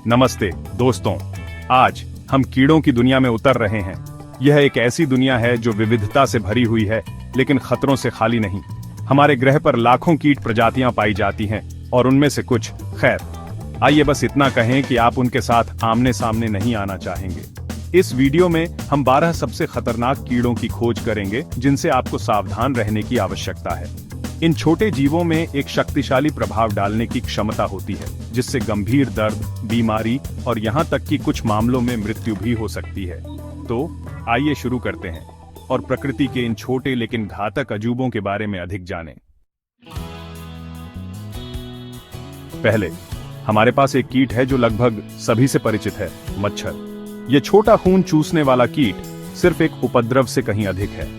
नमस्ते दोस्तों, आज हम कीड़ों की दुनिया में उतर रहे हैं। यह एक ऐसी दुनिया है जो विविधता से भरी हुई है, लेकिन खतरों से खाली नहीं। हमारे ग्रह पर लाखों कीट प्रजातियां पाई जाती हैं और उनमें से कुछ, खैर आइए बस इतना कहें कि आप उनके साथ आमने सामने नहीं आना चाहेंगे। इस वीडियो में हम 12 सबसे खतरनाक कीड़ों की खोज करेंगे जिनसे आपको सावधान रहने की आवश्यकता है। इन छोटे जीवों में एक शक्तिशाली प्रभाव डालने की क्षमता होती है, जिससे गंभीर दर्द, बीमारी और यहाँ तक कि कुछ मामलों में मृत्यु भी हो सकती है। तो आइए शुरू करते हैं और प्रकृति के इन छोटे लेकिन घातक अजूबों के बारे में अधिक जानें। पहले हमारे पास एक कीट है जो लगभग सभी से परिचित है, मच्छर। यह छोटा खून चूसने वाला कीट सिर्फ एक उपद्रव से कहीं अधिक है।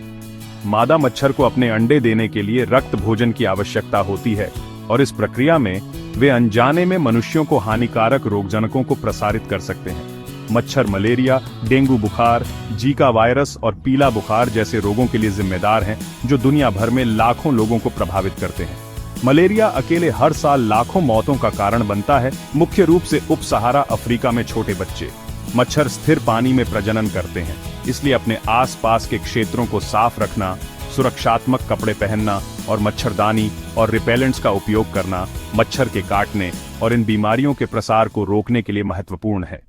मादा मच्छर को अपने अंडे देने के लिए रक्त भोजन की आवश्यकता होती है और इस प्रक्रिया में वे अनजाने में मनुष्यों को हानिकारक रोगजनकों को प्रसारित कर सकते हैं। मच्छर मलेरिया, डेंगू बुखार, जीका वायरस और पीला बुखार जैसे रोगों के लिए जिम्मेदार हैं, जो दुनिया भर में लाखों लोगों को प्रभावित करते हैं। मलेरिया अकेले हर साल लाखों मौतों का कारण बनता है, मुख्य रूप से उप सहारा अफ्रीका में छोटे बच्चे। मच्छर स्थिर पानी में प्रजनन करते हैं, इसलिए अपने आसपास के क्षेत्रों को साफ रखना, सुरक्षात्मक कपड़े पहनना और मच्छरदानी और रिपेलेंट्स का उपयोग करना मच्छर के काटने और इन बीमारियों के प्रसार को रोकने के लिए महत्वपूर्ण है।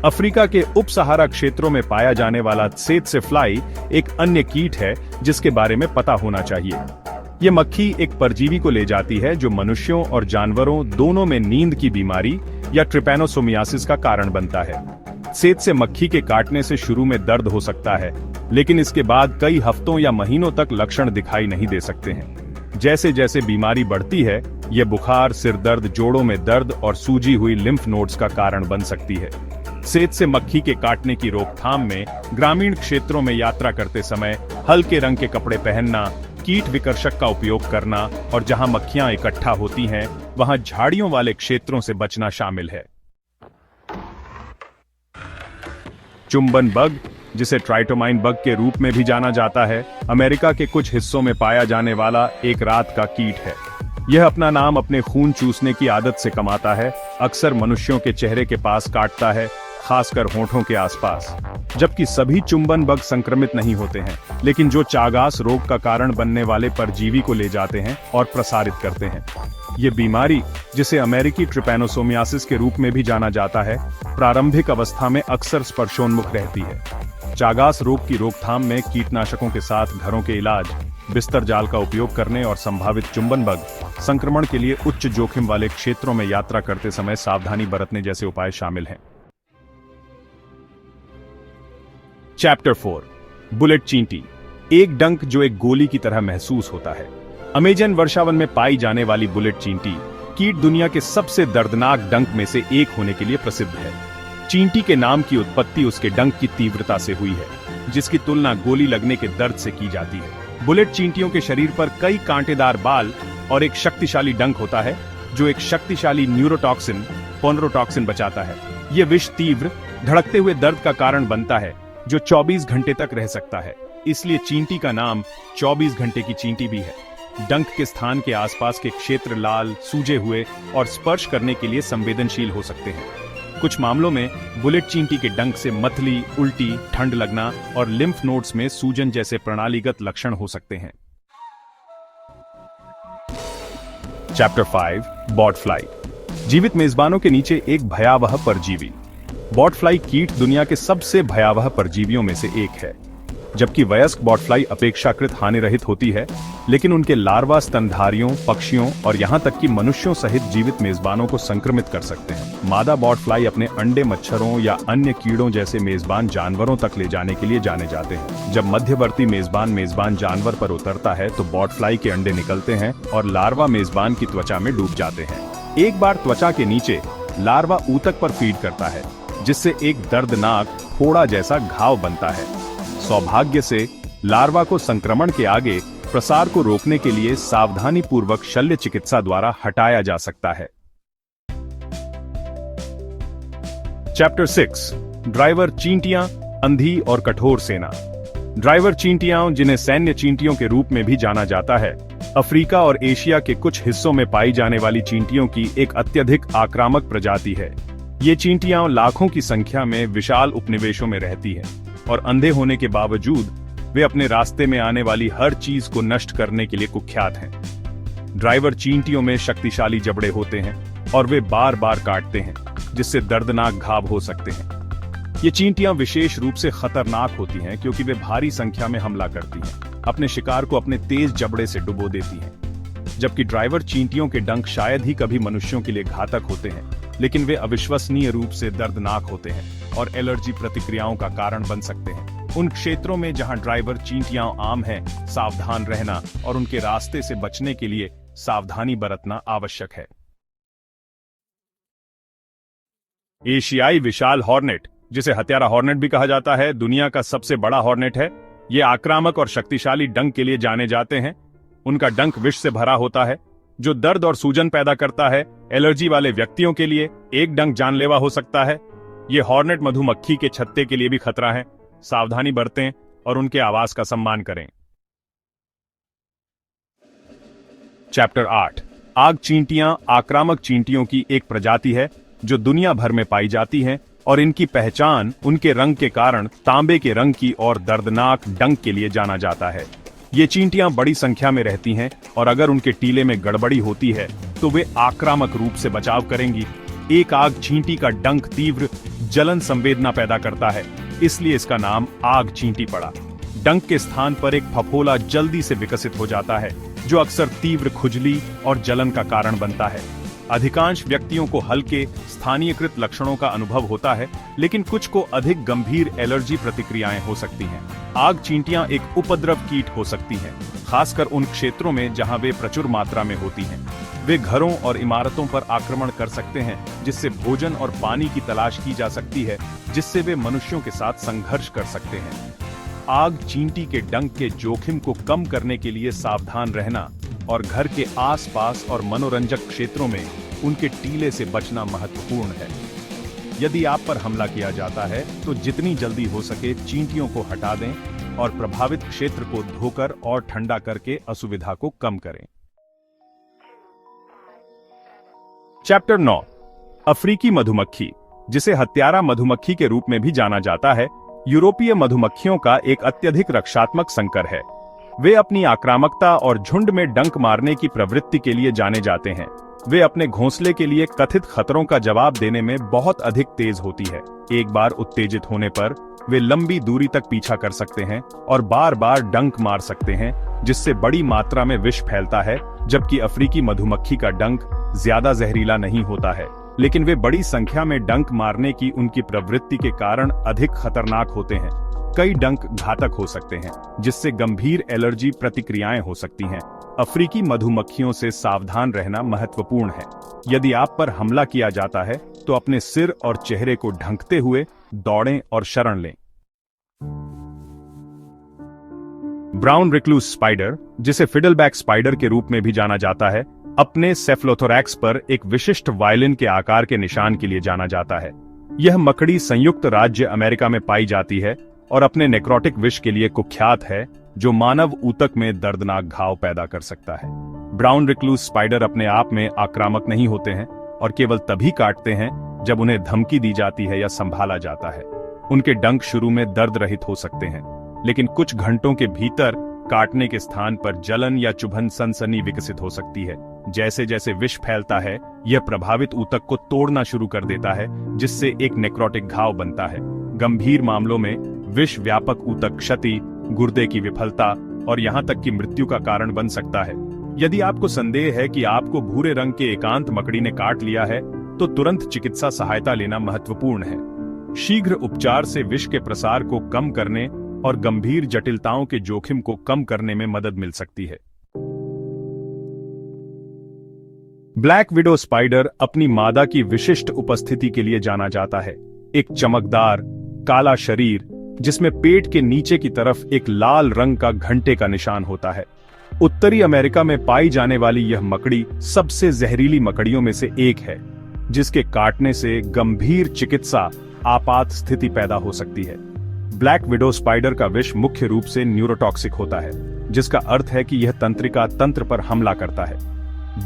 अफ्रीका के उप सहारा क्षेत्रों में पाया जाने वाला त्सेत्से फ्लाई एक अन्य कीट है जिसके बारे में पता होना चाहिए। यह मक्खी एक परजीवी को ले जाती है जो मनुष्यों और जानवरों दोनों में नींद की बीमारी या ट्रिपैनोसोमियासिस का कारण बनता है। त्सेत्से मक्खी के काटने से शुरू में दर्द हो सकता है, लेकिन इसके बाद कई हफ्तों या महीनों तक लक्षण दिखाई नहीं दे सकते हैं। जैसे जैसे बीमारी बढ़ती है, यह बुखार, सिर दर्द, जोड़ों में दर्द और सूजी हुई लिम्फ नोड्स का कारण बन सकती है। त्सेत्से मक्खी के काटने की रोकथाम में ग्रामीण क्षेत्रों में यात्रा करते समय हल्के रंग के कपड़े पहनना, कीट विकर्षक का उपयोग करना और जहां मक्खियां इकट्ठा होती हैं, वहां झाड़ियों वाले क्षेत्रों से बचना शामिल है। चुंबन बग, जिसे ट्राइटोमाइन बग के रूप में भी जाना जाता है, अमेरिका के कुछ हिस्सों में पाया जाने वाला एक रात का कीट है। यह अपना नाम अपने खून चूसने की आदत से कमाता है। अक्सर मनुष्यों के चेहरे के पास काटता है, खासकर होंठों के आसपास। जबकि सभी चुंबन बग संक्रमित नहीं होते हैं, लेकिन जो चागास रोग का कारण बनने वाले परजीवी को ले जाते हैं और प्रसारित करते हैं। ये बीमारी, जिसे अमेरिकी ट्रिपैनोसोमियासिस के रूप में भी जाना जाता है, प्रारंभिक अवस्था में अक्सर स्पर्शोन्मुख रहती है। चागास रोग की रोकथाम में कीटनाशकों के साथ घरों के इलाज, बिस्तर जाल का उपयोग करने और संभावित चुंबन बग संक्रमण के लिए उच्च जोखिम वाले क्षेत्रों में यात्रा करते समय सावधानी बरतने जैसे उपाय शामिल हैं। चैप्टर 4, बुलेट चींटी, एक डंक जो एक गोली की तरह महसूस होता है। अमेजन वर्षावन में पाई जाने वाली बुलेट चींटी कीट दुनिया के सबसे दर्दनाक डंक में से एक होने के लिए प्रसिद्ध है। चींटी के नाम की उत्पत्ति उसके डंक की तीव्रता से हुई है, जिसकी तुलना गोली लगने के दर्द से की जाती है। बुलेट चींटियों के शरीर पर कई कांटेदार बाल और एक शक्तिशाली डंक होता है, जो एक शक्तिशाली न्यूरोटॉक्सिन, पोनरोटॉक्सिन बचाता है। यह विष तीव्र, धड़कते हुए दर्द का कारण बनता है, जो 24 घंटे तक रह सकता है। इसलिए चींटी का नाम 24 घंटे की चींटी भी है। डंक के स्थान के आसपास के क्षेत्र लाल, सूजे हुए और स्पर्श करने के लिए संवेदनशील हो सकते हैं। कुछ मामलों में बुलेट चींटी के डंक से मतली, उल्टी, ठंड लगना और लिम्फ नोड्स में सूजन जैसे प्रणालीगत लक्षण हो सकते हैं। चैप्टर 5, बॉट फ्लाई, जीवित मेजबानों के नीचे एक भयावह परजीवी। बॉट फ्लाई कीट दुनिया के सबसे भयावह परजीवियों में से एक है। जबकि वयस्क बॉट फ्लाई अपेक्षाकृत हानिरहित होती है, लेकिन उनके लार्वा स्तनधारियों, पक्षियों और यहां तक कि मनुष्यों सहित जीवित मेजबानों को संक्रमित कर सकते हैं। मादा बॉट फ्लाई अपने अंडे मच्छरों या अन्य कीड़ों जैसे मेजबान जानवरों तक ले जाने के लिए जाने जाते हैं। जब मध्यवर्ती मेजबान जानवर पर उतरता है तो बॉट फ्लाई के अंडे निकलते हैं और लार्वा मेजबान की त्वचा में डूब जाते हैं। एक बार त्वचा के नीचे लार्वा ऊतक पर फीड करता है, जिससे एक दर्दनाक फोड़ा जैसा घाव बनता है। सौभाग्य से लार्वा को संक्रमण के आगे प्रसार को रोकने के लिए सावधानी पूर्वक शल्य चिकित्सा द्वारा हटाया जा सकता है। चैप्टर 6, ड्राइवर चींटियां, अंधी और कठोर सेना। ड्राइवर चींटियां, जिन्हें सैन्य चींटियों के रूप में भी जाना जाता है, अफ्रीका और एशिया के कुछ हिस्सों में पाई जाने वाली चींटियों की एक अत्यधिक आक्रामक प्रजाति है। ये चींटियां लाखों की संख्या में विशाल उपनिवेशों में रहती हैं और अंधे होने के बावजूद वे अपने रास्ते में आने वाली हर चीज को नष्ट करने के लिए कुख्यात हैं। ड्राइवर चींटियों में शक्तिशाली जबड़े होते हैं और वे बार बार काटते हैं, जिससे दर्दनाक घाव हो सकते हैं। ये चींटियां विशेष रूप से खतरनाक होती हैं क्योंकि वे भारी संख्या में हमला करती हैं, अपने शिकार को अपने तेज जबड़े से डुबो देती हैं। जबकि ड्राइवर चींटियों के डंक शायद ही कभी मनुष्यों के लिए घातक होते हैं, लेकिन वे अविश्वसनीय रूप से दर्दनाक होते हैं और एलर्जी प्रतिक्रियाओं का कारण बन सकते हैं। उन क्षेत्रों में जहां ड्राइवर चींटियां आम हैं, सावधान रहना और उनके रास्ते से बचने के लिए सावधानी बरतना आवश्यक है। एशियाई विशाल हॉर्नेट, जिसे हत्यारा हॉर्नेट भी कहा जाता है, दुनिया का सबसे बड़ा हॉर्नेट है। ये आक्रामक और शक्तिशाली डंक के लिए जाने जाते हैं। उनका डंक विष से भरा होता है, जो दर्द और सूजन पैदा करता है। एलर्जी वाले व्यक्तियों के लिए एक डंक जानलेवा हो सकता है। ये हॉर्नेट मधुमक्खी के छत्ते के लिए भी खतरा है। सावधानी बरतें और उनके आवाज का सम्मान करें। चैप्टर 8। आग चींटियां आक्रामक चींटियों की एक प्रजाति है जो दुनिया भर में पाई जाती हैं और इनकी पहचान उनके रंग के कारण तांबे के रंग की और दर्दनाक डंक के लिए जाना जाता है। ये चींटियां बड़ी संख्या में रहती हैं और अगर उनके टीले में गड़बड़ी होती है तो वे आक्रामक रूप से बचाव करेंगी। एक आग चींटी का डंक तीव्र जलन संवेदना पैदा करता है, इसलिए इसका नाम आग चींटी पड़ा। डंक के स्थान पर एक फफोला जल्दी से विकसित हो जाता है, जो अक्सर तीव्र खुजली और जलन का कारण बनता है। अधिकांश व्यक्तियों को हल्के स्थानीयकृत लक्षणों का अनुभव होता है, लेकिन कुछ को अधिक गंभीर एलर्जी प्रतिक्रियाएं हो सकती हैं। आग चींटियां एक उपद्रव कीट हो सकती हैं, खासकर उन क्षेत्रों में जहां वे प्रचुर मात्रा में होती हैं। वे घरों और इमारतों पर आक्रमण कर सकते हैं, जिससे भोजन और पानी की तलाश की जा सकती है, जिससे वे मनुष्यों के साथ संघर्ष कर सकते हैं। आग चींटी के डंक के जोखिम को कम करने के लिए सावधान रहना और घर के आसपास और मनोरंजक क्षेत्रों में उनके टीले से बचना महत्वपूर्ण है। यदि आप पर हमला किया जाता है तो जितनी जल्दी हो सके चींटियों को हटा दें और प्रभावित क्षेत्र को धोकर और ठंडा करके असुविधा को कम करें। चैप्टर 9। अफ्रीकी मधुमक्खी, जिसे हत्यारा मधुमक्खी के रूप में भी जाना जाता है, यूरोपीय मधुमक्खियों का एक अत्यधिक रक्षात्मक संकर है। वे अपनी आक्रामकता और झुंड में डंक मारने की प्रवृत्ति के लिए जाने जाते हैं। वे अपने घोंसले के लिए कथित खतरों का जवाब देने में बहुत अधिक तेज होती है। एक बार उत्तेजित होने पर वे लंबी दूरी तक पीछा कर सकते हैं और बार बार डंक मार सकते हैं, जिससे बड़ी मात्रा में विष फैलता है। जबकि अफ्रीकी मधुमक्खी का डंक ज्यादा जहरीला नहीं होता है, लेकिन वे बड़ी संख्या में डंक मारने की उनकी प्रवृत्ति के कारण अधिक खतरनाक होते हैं। कई डंक घातक हो सकते हैं, जिससे गंभीर एलर्जी प्रतिक्रियाएं हो सकती हैं। अफ्रीकी मधुमक्खियों से सावधान रहना महत्वपूर्ण है। यदि आप पर हमला किया जाता है तो अपने सिर और चेहरे को ढंकते हुए दौड़ें और शरण लें। ब्राउन रिक्लूस स्पाइडर, जिसे फिडलबैक स्पाइडर के रूप में भी जाना जाता है, अपने सेफलोथोरैक्स पर एक विशिष्ट वायलिन के आकार के निशान के लिए जाना जाता है। यह मकड़ी संयुक्त राज्य अमेरिका में पाई जाती है और अपने नेक्रोटिक विष के लिए कुख्यात है, जो मानव ऊतक में दर्दनाक घाव पैदा कर सकता है। ब्राउन रिक्लूस स्पाइडर अपने आप में आक्रामक नहीं होते हैं और केवल तभी काटते हैं जब उन्हें धमकी दी जाती है या संभाला जाता है। उनके डंक शुरू में दर्द रहित हो सकते हैं, लेकिन कुछ घंटों के भीतर काटने के स्थान पर जलन या चुभन सनसनी विकसित हो सकती है। जैसे जैसे विष फैलता है, यह प्रभावित ऊतक को तोड़ना शुरू कर देता है, जिससे एक नेक्रोटिक घाव बनता है। गंभीर मामलों में विष व्यापक ऊतक क्षति, गुर्दे की विफलता और यहां तक कि मृत्यु का कारण बन सकता है। यदि आपको संदेह है कि आपको भूरे रंग के एकांत मकड़ी ने काट लिया है, तो तुरंत चिकित्सा सहायता लेना महत्वपूर्ण है। शीघ्र उपचार से विष के प्रसार को कम करने और गंभीर जटिलताओं के जोखिम को कम करने में मदद मिल सकती है। ब्लैक विडो स्पाइडर अपनी मादा की विशिष्ट उपस्थिति के लिए जाना जाता है। एक चमकदार काला शरीर जिसमें पेट के नीचे की तरफ एक लाल रंग का घंटे का निशान होता है। उत्तरी अमेरिका में पाई जाने वाली यह मकड़ी सबसे जहरीली मकड़ियों में से एक है, जिसके काटने से गंभीर चिकित्सा आपात स्थिति पैदा हो सकती है। ब्लैक विडो स्पाइडर का विष मुख्य रूप से न्यूरोटॉक्सिक होता है, जिसका अर्थ है कि यह तंत्रिका तंत्र पर हमला करता है।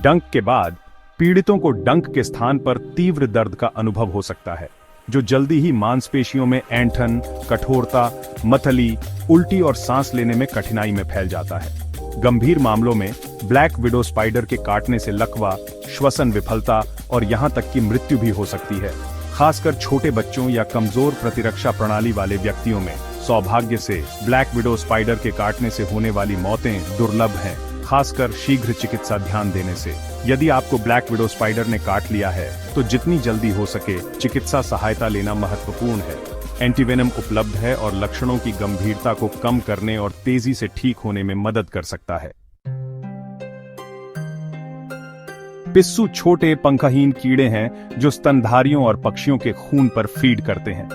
डंक के बाद पीड़ितों को डंक के स्थान पर तीव्र दर्द का अनुभव हो सकता है, जो जल्दी ही मांसपेशियों में ऐंठन, कठोरता, मतली, उल्टी और सांस लेने में कठिनाई में फैल जाता है। गंभीर मामलों में ब्लैक विडो स्पाइडर के काटने से लकवा, श्वसन विफलता और यहां तक कि मृत्यु भी हो सकती है। खासकर छोटे बच्चों या कमजोर प्रतिरक्षा प्रणाली वाले व्यक्तियों में सौभाग्य से ब्लैक विडो स्पाइडर के काटने से होने वाली मौतें दुर्लभ हैं, खासकर शीघ्र चिकित्सा ध्यान देने से। यदि आपको ब्लैक विडो स्पाइडर ने काट लिया है तो जितनी जल्दी हो सके चिकित्सा सहायता लेना महत्वपूर्ण है। एंटीवेनम उपलब्ध है और लक्षणों की गंभीरता को कम करने और तेजी से ठीक होने में मदद कर सकता है। पिस्सू छोटे पंखहीन कीड़े हैं जो स्तनधारियों और पक्षियों के खून पर फीड करते हैं।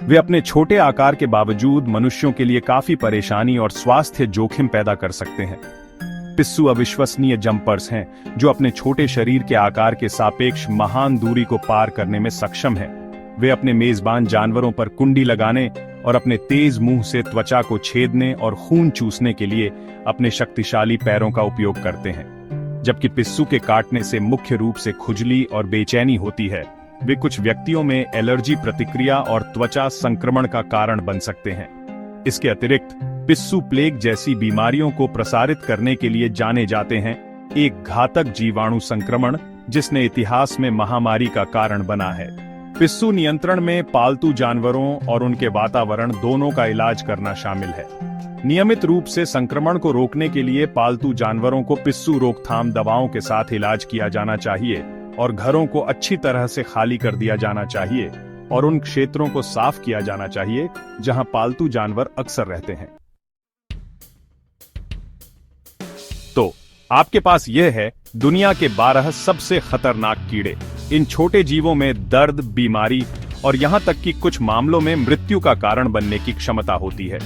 वे अपने छोटे आकार के बावजूद मनुष्यों के लिए काफी परेशानी और स्वास्थ्य जोखिम पैदा कर सकते हैं। पिस्सू अविश्वसनीय जंपर्स हैं जो अपने छोटे शरीर के आकार के सापेक्ष महान दूरी को पार करने में सक्षम हैं। वे अपने मेजबान जानवरों पर कुंडी लगाने और अपने तेज मुंह से त्वचा को छेदने और खून चूसने के लिए अपने शक्तिशाली पैरों का उपयोग करते हैं। जबकि पिस्सू के काटने से मुख्य रूप से खुजली और बेचैनी होती है, वे कुछ व्यक्तियों में एलर्जी प्रतिक्रिया और त्वचा संक्रमण का कारण बन सकते हैं। इसके अतिरिक्त पिस्सू प्लेग जैसी बीमारियों को प्रसारित करने के लिए जाने जाते हैं, एक घातक जीवाणु संक्रमण जिसने इतिहास में महामारी का कारण बना है। पिस्सू नियंत्रण में पालतू जानवरों और उनके वातावरण दोनों का इलाज करना शामिल है। नियमित रूप से संक्रमण को रोकने के लिए पालतू जानवरों को पिस्सू रोकथाम दवाओं के साथ इलाज किया जाना चाहिए और घरों को अच्छी तरह से खाली कर दिया जाना चाहिए और उन क्षेत्रों को साफ किया जाना चाहिए जहां पालतू जानवर अक्सर रहते हैं। तो आपके पास यह है दुनिया के 12 सबसे खतरनाक कीड़े। इन छोटे जीवों में दर्द, बीमारी और यहां तक कि कुछ मामलों में मृत्यु का कारण बनने की क्षमता होती है।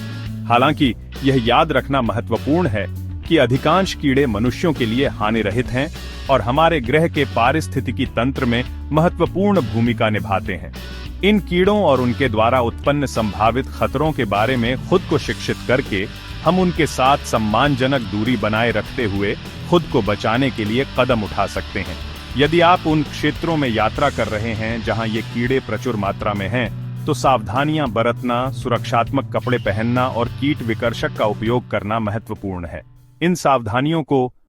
हालांकि यह याद रखना महत्वपूर्ण है कि अधिकांश कीड़े मनुष्यों के लिए हानिरहित हैं और हमारे ग्रह के पारिस्थितिकी तंत्र में महत्वपूर्ण भूमिका निभाते हैं। इन कीड़ों और उनके द्वारा उत्पन्न संभावित खतरों के बारे में खुद को शिक्षित करके हम उनके साथ सम्मानजनक दूरी बनाए रखते हुए खुद को बचाने के लिए कदम उठा सकते हैं। यदि आप उन क्षेत्रों में यात्रा कर रहे हैं जहां ये कीड़े प्रचुर मात्रा में हैं, तो सावधानियां बरतना, सुरक्षात्मक कपड़े पहनना और कीट विकर्षक का उपयोग करना महत्वपूर्ण है। इन सावधानियों को